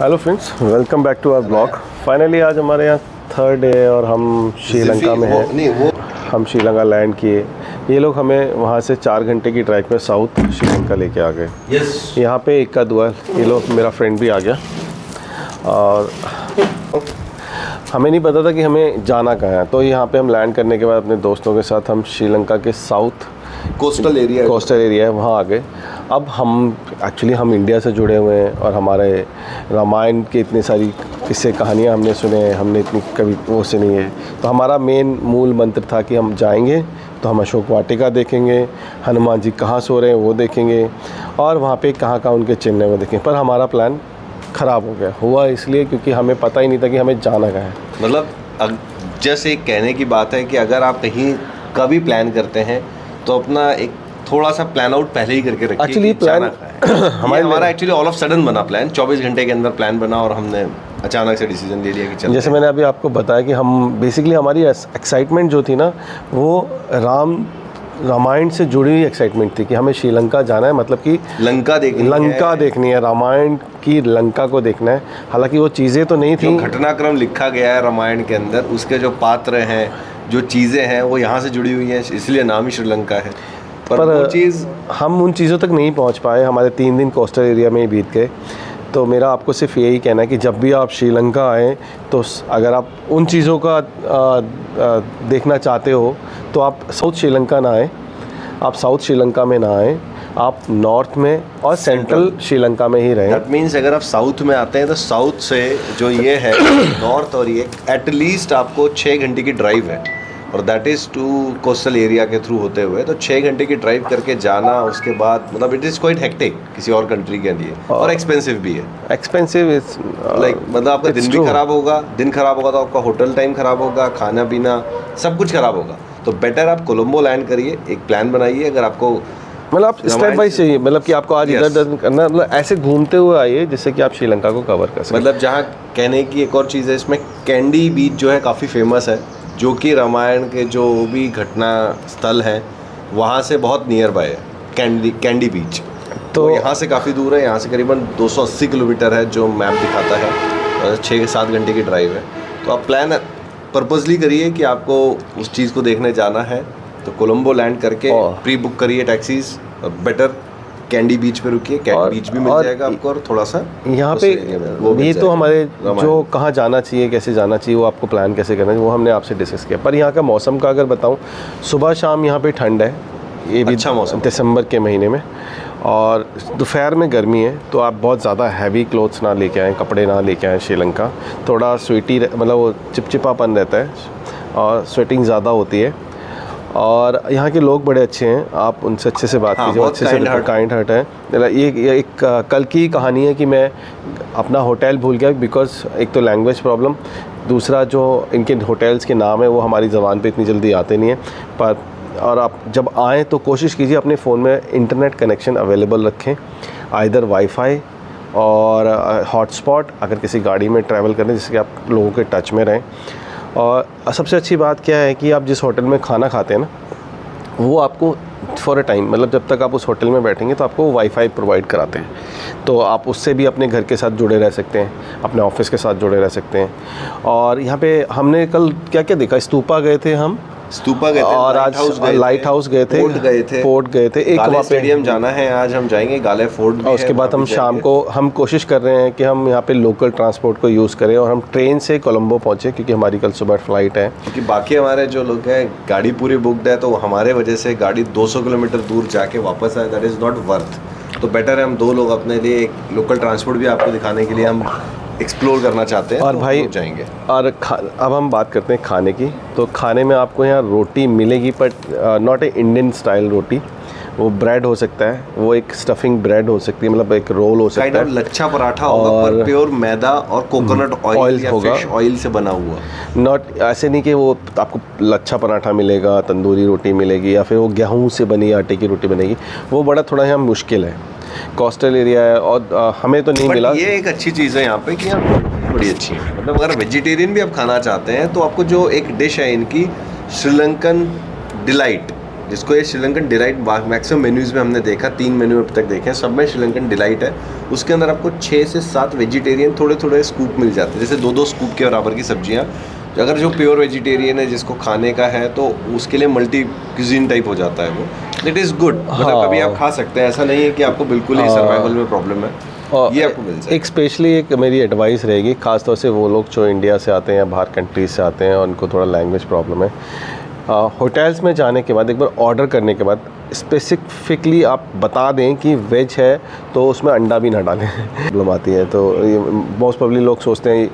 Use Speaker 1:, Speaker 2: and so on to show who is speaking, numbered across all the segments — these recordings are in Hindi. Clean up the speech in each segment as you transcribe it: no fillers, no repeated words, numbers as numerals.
Speaker 1: Hello friends, welcome back to our blog. Finally आज हमारे यहाँ थर्ड डे है और हम श्रीलंका में हैं। हम श्रीलंका लैंड किए। ये लोग हमें वहाँ से 4 घंटे की ड्राइव में साउथ श्रीलंका लेके आ गए। यहाँ पे एक का दुआ, ये लोग, मेरा फ्रेंड भी आ गया और हमें नहीं पता था कि हमें जाना कहाँ है। तो यहाँ पे हम लैंड करने के बाद अपने दोस्तों के साथ हम श्रीलंका के साउथ कोस्टल एरिया है वहाँ आ गए। अब हम इंडिया से जुड़े हुए हैं और हमारे रामायण के इतनी सारी किस्से कहानियाँ हमने सुने हैं, हमने इतनी कभी वो सुनी है। तो हमारा मेन मूल मंत्र था कि हम जाएंगे तो हम अशोक वाटिका देखेंगे, हनुमान जी कहाँ सो रहे हैं वो देखेंगे और वहाँ पे कहाँ कहाँ उनके चिन्ह हैं वो देखेंगे। पर हमारा प्लान ख़राब हो गया। हुआ इसलिए क्योंकि हमें पता ही नहीं था कि हमें जाना कहाँ है।
Speaker 2: मतलब जैसे एक कहने की बात है कि अगर आप कहीं का भी प्लान करते हैं तो अपना एक थोड़ा सा प्लान आउट पहले ही करके रखिए।
Speaker 1: एक्चुअली प्लान
Speaker 2: हमारा एक्चुअली ऑल ऑफ सडन बना प्लान, 24 घंटे के अंदर प्लान बना और हमने अचानक से डिसीजन ले लिया कि चलते हैं।
Speaker 1: जैसे मैंने अभी आपको बताया कि हम बेसिकली हमारी एक्साइटमेंट जो थी ना वो रामायण से जुड़ी हुई एक्साइटमेंट थी कि हमें श्रीलंका जाना है, मतलब कि लंका देखनी है, रामायण की लंका को देखना है। हालांकि वो चीज़ें तो नहीं थी,
Speaker 2: घटनाक्रम लिखा गया है रामायण के अंदर, उसके जो पात्र हैं, जो चीज़ें हैं वो यहाँ से जुड़ी हुई हैं, इसलिए नाम ही श्रीलंका है। पर वो चीज़ हम
Speaker 1: उन चीज़ों तक नहीं पहुँच पाए। हमारे 3 दिन कोस्टल एरिया में ही बीत गए। तो मेरा आपको सिर्फ यही कहना है कि जब भी आप श्रीलंका आएँ तो अगर आप उन चीज़ों का देखना चाहते हो तो आप साउथ श्रीलंका ना आएँ, आप साउथ श्रीलंका में ना आएँ, आप नॉर्थ में और सेंट्रल श्रीलंका में ही रहें।
Speaker 2: दैट मीन्स अगर आप साउथ में आते हैं तो साउथ से जो ये है नॉर्थ और ये एटलीस्ट आपको 6 घंटे की ड्राइव है और that is to coastal area के थ्रू होते हुए, तो 6 घंटे की ड्राइव करके जाना, उसके बाद मतलब इट इज़ क्वाइट हेक्टिक किसी और कंट्री के लिए और एक्सपेंसिव भी है।
Speaker 1: एक्सपेंसिव इज
Speaker 2: लाइक मतलब आपका दिन भी खराब होगा, तो आपका होटल टाइम खराब होगा, खाना पीना सब कुछ खराब होगा। तो बेटर आप कोलंबो लैंड करिए, एक प्लान बनाइए। अगर आपको
Speaker 1: मतलब आप स्टेप बाय चाहिए, मतलब कि आपको आज इधर करना, मतलब ऐसे घूमते हुए आइए जिससे कि आप श्रीलंका को कवर कर सकें।
Speaker 2: मतलब जहाँ कहने की एक और चीज़ है, इसमें कैंडी बीच जो है काफ़ी फेमस है, जो कि रामायण के जो भी घटना स्थल हैं वहाँ से बहुत नियर बाय है कैंडी बीच। तो यहाँ से काफ़ी दूर है, यहाँ से करीबन 280 किलोमीटर है जो मैप दिखाता है, 6-7 घंटे की ड्राइव है। तो आप प्लान पर्पसली करिए कि आपको उस चीज़ को देखने जाना है तो कोलंबो लैंड करके प्री बुक करिए टैक्सीज, बेटर कैंडी बीच पे रुकिए, कैंडी बीच भी मिल जाएगा आपको और थोड़ा सा
Speaker 1: यहाँ पे ये तो हमारे जो कहाँ जाना चाहिए, कैसे जाना चाहिए, वो आपको प्लान कैसे करना है वो हमने आपसे डिस्कस किया। पर यहाँ का मौसम का अगर बताऊँ, सुबह शाम यहाँ पे ठंड है, ये भी
Speaker 2: अच्छा मौसम
Speaker 1: दिसंबर के महीने में, और दोपहर में गर्मी है। तो आप बहुत ज़्यादा हैवी क्लोथ्स ना लेके आएँ, कपड़े ना लेके आएँ। श्रीलंका थोड़ा स्वेटी, मतलब वो चिपचिपापन रहता है और स्वेटिंग ज़्यादा होती है। और यहाँ के लोग बड़े अच्छे हैं, आप उनसे अच्छे से बात कीजिए, अच्छे से काइंड हार्ट है। ये एक कल की कहानी है कि मैं अपना होटल भूल गया, बिकॉज एक तो लैंग्वेज प्रॉब्लम, दूसरा जो इनके होटल्स के नाम है वो हमारी ज़बान पे इतनी जल्दी आते नहीं हैं। पर और आप जब आएँ तो कोशिश कीजिए अपने फ़ोन में इंटरनेट कनेक्शन अवेलेबल रखें, आइदर वाईफाई और हॉटस्पॉट अगर किसी गाड़ी में ट्रैवल करें, जिससे कि आप लोगों के टच में रहें। और सबसे अच्छी बात क्या है कि आप जिस होटल में खाना खाते हैं ना, वो आपको फॉर अ टाइम, मतलब जब तक आप उस होटल में बैठेंगे तो आपको वाईफाई प्रोवाइड कराते हैं। तो आप उससे भी अपने घर के साथ जुड़े रह सकते हैं, अपने ऑफिस के साथ जुड़े रह सकते हैं। और यहाँ पे हमने कल क्या क्या देखा, स्तूपा गए थे, हम
Speaker 2: स्तूपा गए थे
Speaker 1: और आज लाइट हाउस गए थे, पोर्ट गए थे, एक वहाँ पे
Speaker 2: स्टेडियम जाना है, आज हम जाएंगे, गाले फोर्ट भी।
Speaker 1: और उसके बाद हम शाम को हम कोशिश कर रहे हैं कि हम यहाँ पे लोकल ट्रांसपोर्ट को यूज़ करें और हम ट्रेन से कोलंबो पहुँचे, क्योंकि हमारी कल सुबह फ्लाइट है।
Speaker 2: क्योंकि बाकी हमारे जो लोग हैं गाड़ी पूरी बुकड है, तो हमारे वजह से गाड़ी 200 किलोमीटर दूर जाके वापस आए, दैट इज़ नॉट वर्थ। तो बेटर है हम 2 लोग अपने लिए एक लोकल ट्रांसपोर्ट भी आपको दिखाने के लिए हम एक्सप्लोर करना चाहते हैं।
Speaker 1: और
Speaker 2: तो
Speaker 1: भाई
Speaker 2: जाएंगे।
Speaker 1: और अब हम बात करते हैं खाने की। तो खाने में आपको यहाँ रोटी मिलेगी, but not a Indian style roti. वो ब्रेड हो सकता है, वो एक स्टफिंग ब्रेड हो सकती है, मतलब एक रोल हो सकता है,
Speaker 2: लच्छा पराठा होगा, पर प्योर मैदा और कोकोनट ऑयल या फिश ऑयल से बना हुआ।
Speaker 1: नॉट ऐसे नहीं कि वो आपको लच्छा पराठा मिलेगा, तंदूरी रोटी मिलेगी, या फिर वो गेहूं से बनी आटे की रोटी बनेगी। वो बड़ा थोड़ा यहाँ मुश्किल है, कोस्टल एरिया है और हमें तो नहीं मिला।
Speaker 2: ये एक अच्छी चीज़ है यहाँ पे कि यहाँ बड़ी अच्छी है, मतलब अगर वेजिटेरियन भी आप खाना चाहते हैं तो आपको जो एक डिश है इनकी, श्रीलंकन डिलाइट, जिसको ये श्रीलंकन डिलाइट मैक्सिमम मेन्यूज़ में हमने देखा, 3 मेन्यू अब तक देखे हैं, सब में श्रीलंकन डिलाइट है। उसके अंदर आपको 6 से 7 वेजिटेरियन थोड़े थोड़े स्कूप मिल जाते हैं, जैसे 2-2 स्कूप के बराबर की सब्जियाँ। अगर जो प्योर वेजिटेरियन है जिसको खाने का है तो उसके लिए मल्टी क्यूजीन टाइप हो जाता है वो। इट इज़ गुड, मतलब कभी आप खा सकते हैं, ऐसा नहीं है कि आपको बिल्कुल ही सर्वाइवल में प्रॉब्लम है, ये आपको मिल जाएगा।
Speaker 1: एक स्पेशली एक मेरी एडवाइस रहेगी, ख़ासतौर से वो लोग जो इंडिया से आते हैं या बाहर कंट्रीज से आते हैं और उनको थोड़ा लैंग्वेज प्रॉब्लम है, होटल्स में जाने के बाद एक बार ऑर्डर करने के बाद स्पेसिफिकली आप बता दें कि वेज है तो उसमें अंडा भी ना डालें। प्रॉब्लम आती है तो मोस्ट प्रोबेबली लोग सोचते हैं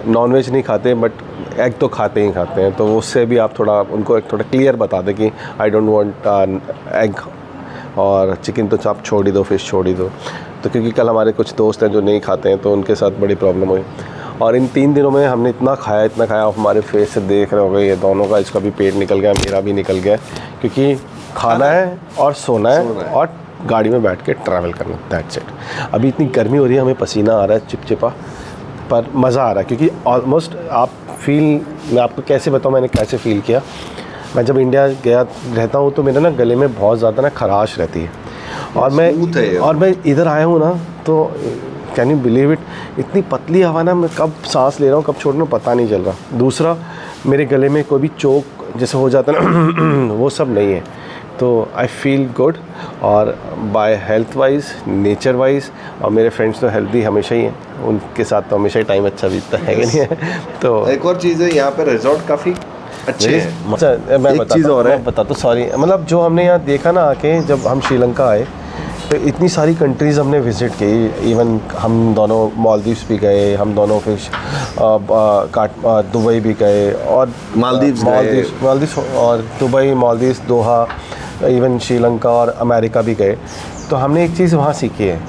Speaker 1: नॉन वेज नहीं खाते बट एग तो खाते ही खाते हैं, तो उससे भी आप थोड़ा उनको एक थोड़ा क्लियर बता दें कि आई डोंट वांट एग और चिकन तो आप छोड़ ही दो, फिश छोड़ ही दो। तो क्योंकि कल हमारे कुछ दोस्त हैं जो नहीं खाते हैं तो उनके साथ बड़ी प्रॉब्लम हुई, और इन 3 दिनों में हमने इतना खाया, आप हमारे फेस से देख रहे होंगे ये दोनों का, इसका भी पेट निकल गया, मेरा भी निकल गया, क्योंकि खाना है और सोना है और गाड़ी में बैठ के ट्रैवल करना, दैट्स इट। अभी इतनी गर्मी हो रही है, हमें पसीना आ रहा है चिपचिपा, पर मज़ा आ रहा है क्योंकि ऑलमोस्ट आप मैं आपको कैसे बताऊँ मैंने कैसे फ़ील किया। मैं जब इंडिया गया रहता हूँ तो मेरे ना गले में बहुत ज़्यादा ना खराश रहती है, और मैं इधर आया हूँ ना तो कैन यू बिलीव इट, इतनी पतली हवा ना, मैं कब सांस ले रहा हूँ कब छोड़ रहा हूँ पता नहीं चल रहा। दूसरा, मेरे गले में कोई भी चोक जैसे हो जाता है ना वो सब नहीं है, तो आई फील गुड। और by health wise, nature wise, और मेरे फ्रेंड्स तो हेल्दी हमेशा ही हैं, उनके साथ तो हमेशा ही टाइम अच्छा बीतता है कि नहीं है। तो
Speaker 2: एक और चीज़ है, यहाँ पे रिजॉर्ट काफ़ी अच्छे हैं।
Speaker 1: अच्छा, मैं बताता हूँ सॉरी, मतलब जो हमने यहाँ देखा ना आके, जब हम श्रीलंका आए तो इतनी सारी कंट्रीज़ हमने विज़िट की। इवन हम दोनों मालदीव्स भी गए, हम दोनों फिर दुबई भी गए, और मालदीव्स और दुबई, मालदीव्स, दोहा, इवन श्रीलंका और अमेरिका भी गए। तो हमने एक चीज़ वहाँ सीखी है,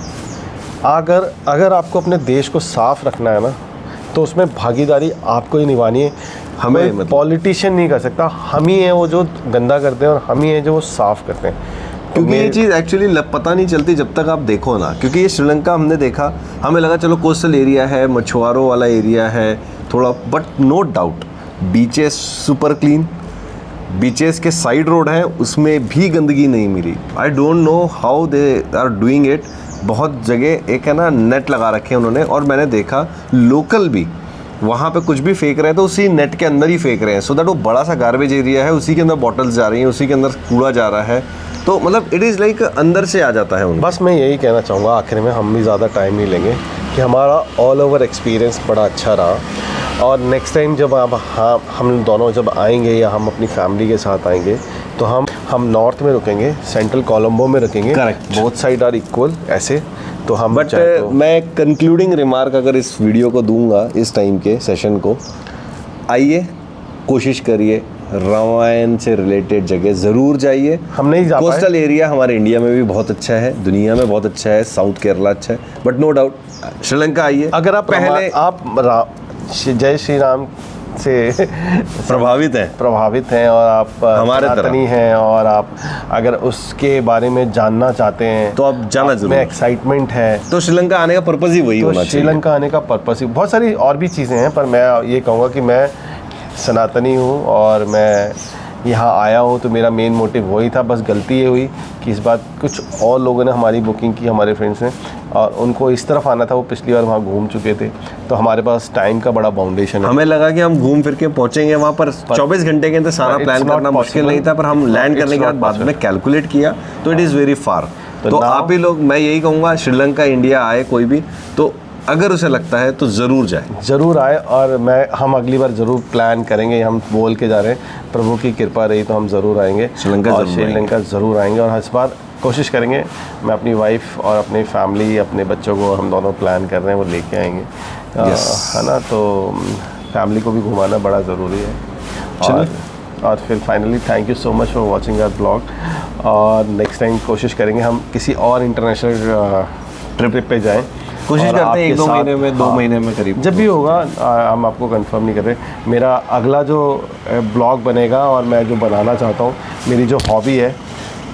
Speaker 1: अगर आपको अपने देश को साफ़ रखना है ना तो उसमें भागीदारी आपको ही निभानी है। हमें पॉलिटिशियन नहीं कर सकता, हम ही हैं वो जो गंदा करते हैं और हम ही हैं जो वो साफ़ करते हैं।
Speaker 2: क्योंकि ये चीज़ एक्चुअली पता नहीं चलती जब तक आप देखो ना, क्योंकि ये श्रीलंका हमने देखा, हमें लगा चलो कोस्टल एरिया है, मछुआरों वाला एरिया है थोड़ा, but no doubt beaches super clean, beaches के साइड रोड हैं उसमें भी गंदगी नहीं मिली। I don't know how they are doing it. बहुत जगह एक है ना नेट लगा रखे हैं उन्होंने, और मैंने देखा लोकल भी वहाँ पे कुछ भी फेंक रहे हैं तो उसी नेट के अंदर ही फेंक रहे हैं, सो दैट वो बड़ा सा गार्बेज एरिया है, उसी के अंदर बॉटल्स जा रही हैं, उसी के अंदर कूड़ा जा रहा है, तो मतलब इट इज़ लाइक अंदर से आ जाता है उनको।
Speaker 1: बस मैं यही कहना चाहूँगा आखिर में, हम भी ज़्यादा टाइम नहीं लेंगे, कि हमारा ऑल ओवर एक्सपीरियंस बड़ा अच्छा रहा, और नेक्स्ट टाइम जब हम दोनों जब आएंगे या हम अपनी फैमिली के साथ आएंगे तो हम नॉर्थ में रुकेंगे, सेंट्रल कोलंबो में रुकेंगे,
Speaker 2: correct,
Speaker 1: both side are equal ऐसे। तो हम
Speaker 2: बट मैं कंक्लूडिंग रिमार्क अगर इस वीडियो को दूंगा, इस टाइम के सेशन को, आइए कोशिश करिए रामायण से रिलेटेड जगह ज़रूर जाइए।
Speaker 1: हम नहीं जा पाए।
Speaker 2: कोस्टल एरिया हमारे इंडिया में भी बहुत अच्छा है, दुनिया में बहुत अच्छा है, साउथ केरला अच्छा है, बट नो डाउट श्रीलंका आइए।
Speaker 1: अगर आप पहले जय श्री राम से प्रभावित हैं और आप
Speaker 2: हमारे
Speaker 1: सनातनी हैं, और आप अगर उसके बारे में जानना चाहते हैं
Speaker 2: तो आप जाना जरूर,
Speaker 1: में एक्साइटमेंट है,
Speaker 2: तो श्रीलंका आने का पर्पज़ ही वही होना चाहिए।
Speaker 1: श्रीलंका आने का पर्पज़ ही, बहुत सारी और भी चीज़ें हैं, पर मैं ये कहूँगा कि मैं सनातनी हूँ और मैं यहाँ आया हूँ तो मेरा मेन मोटिव वही था। बस गलती ये हुई कि इस बात कुछ और लोगों ने हमारी बुकिंग की, हमारे फ्रेंड्स ने, और उनको इस तरफ आना था, वो पिछली बार वहाँ घूम चुके थे, तो हमारे पास टाइम का बड़ा बाउंडेशन है।
Speaker 2: हमें लगा कि हम घूम फिर के पहुँचेंगे वहाँ पर 24 घंटे के अंदर सारा प्लान करना मुश्किल नहीं था, पर हम लैंड करने के बाद में कैलकुलेट किया तो इट इज़ वेरी फार। तो आप ही लोग, मैं यही कहूँगा, श्रीलंका इंडिया आए कोई भी, तो अगर उसे लगता है तो ज़रूर आए, और हम अगली बार ज़रूर प्लान करेंगे। हम बोल के जा रहे हैं, प्रभु की कृपा रही तो हम ज़रूर आएंगे, श्रीलंका ज़रूर आएंगे, और इस बार कोशिश करेंगे, मैं अपनी वाइफ और अपनी फैमिली, अपने बच्चों को हम दोनों प्लान कर रहे हैं, वो लेके आएंगे, है ना। तो फैमिली को भी घुमाना बड़ा ज़रूरी है। और फिर finally thank you so much for watching our blog, और नेक्स्ट टाइम कोशिश करेंगे हम किसी और इंटरनेशनल ट्रिप पे जाएं, कोशिश करते हैं 2 महीने में करीब,
Speaker 1: जब भी होगा। हम आपको कंफर्म नहीं कर रहे। मेरा अगला जो ब्लॉग बनेगा और मैं जो बनाना चाहता हूँ, मेरी जो हॉबी है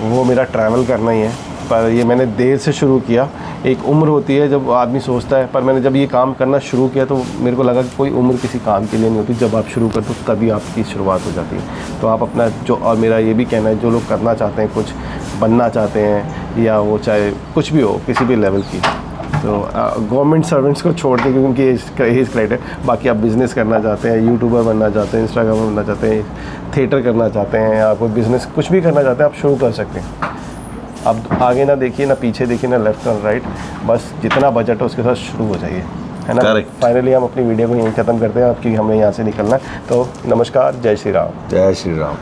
Speaker 1: वो मेरा ट्रैवल करना ही है, पर ये मैंने देर से शुरू किया। एक उम्र होती है जब आदमी सोचता है, पर मैंने जब ये काम करना शुरू किया तो मेरे को लगा कि कोई उम्र किसी काम के लिए नहीं होती, जब आप शुरू करते हो तभी आपकी शुरुआत हो जाती है। तो आप अपना जो, और मेरा ये भी कहना है, जो लोग करना चाहते हैं, कुछ बनना चाहते हैं, या वो चाहे कुछ भी हो किसी भी लेवल की, तो गवर्नमेंट सर्वेंट्स को छोड़ के, क्योंकि उनकी एज क्राइटेरिया, बाकी आप बिज़नेस करना चाहते हैं, यूट्यूबर बनना चाहते हैं, इंस्टाग्रामर बनना चाहते हैं, थिएटर करना चाहते हैं, या कोई बिज़नेस कुछ भी करना चाहते हैं, आप शुरू कर सकते हैं। आप आगे ना देखिए, ना पीछे देखिए, ना लेफ्ट ना राइट, बस जितना बजट हो उसके साथ शुरू हो जाइए, है ना।
Speaker 2: Correct.
Speaker 1: फाइनली हम अपनी वीडियो को यहीं ख़त्म करते हैं, क्योंकि हमें यहाँ से निकलना है। तो नमस्कार, जय श्री राम।
Speaker 2: जय श्री राम।